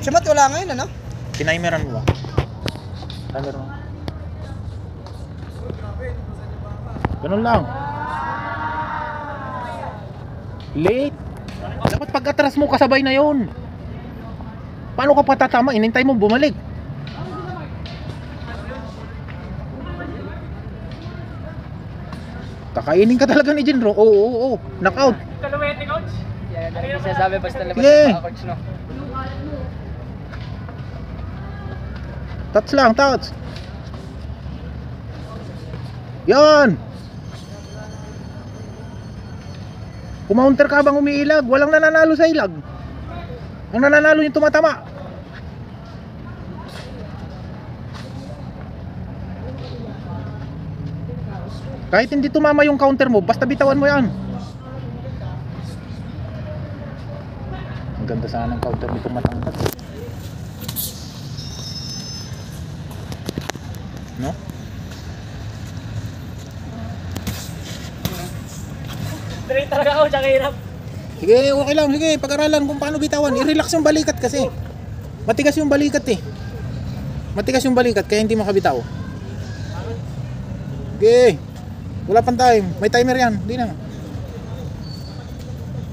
Siya ba't wala ngayon, ano? Tinimeran mo ba? Timer mo. Ganun lang. Late. Dapat pag atras mo kasabay na yon. Paano ka patatama? Inintay mo bumalik. Kakainin ka talaga ni Jinro. Oo. Knockout. Kaluwete, coach. Yan, ano yung sinasabi basta labas Sige. ng coach, no? Touch lang, touch. Yan. Kumounter ka bang umiilag? Walang nananalo sa ilag. Ang nananalo yung tumatama. Kahit hindi tumama yung counter mo, basta bitawan mo yan. Ang ganda sana ng counter nitong matangkad. No? Straight talaga ako, tsaka hirap. Sige, okay lang. Sige, pag-aralan kung paano bitawan. I-relax yung balikat kasi. Matigas yung balikat eh. Matigas yung balikat kaya hindi makabitaw. Sige. Wala pang time. May timer yan. Hindi na.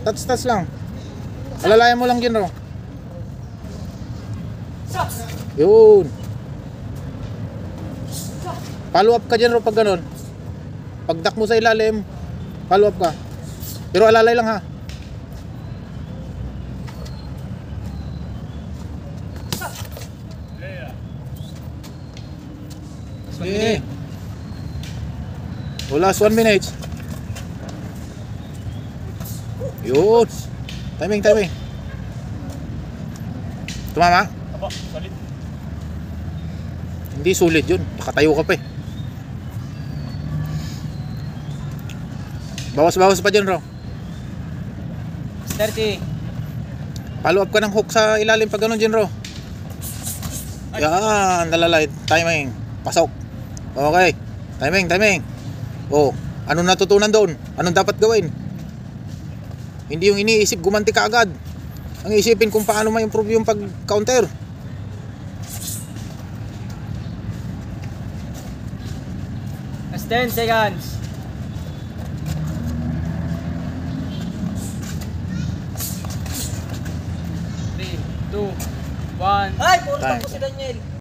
Touch lang. Alalayan mo lang dyan, Ro. Yun. Follow up ka dyan, Ro, pag ganun. Pagdak mo sa ilalim, follow up ka. Pero alalay lang ha. Sige. Last 1 minute. Yun. Timing. Tumama? Apo, solid. Hindi sulit yun. Nakatayo ka pa eh. Bawas pa dyan, Ro. 30. Follow up ka ng hook sa ilalim pag ganun dyan, Ro. Yan, nalalay. Timing. Pasok. Okay. Timing. Oh, anong natutunan doon? Anong dapat gawin? Hindi yung iniisip gumanti ka agad. Ang isipin kung paano ma-improve yung pag-counter. That's 10 seconds. 3, 2, 1. Ay, puro Time. po si Daniel.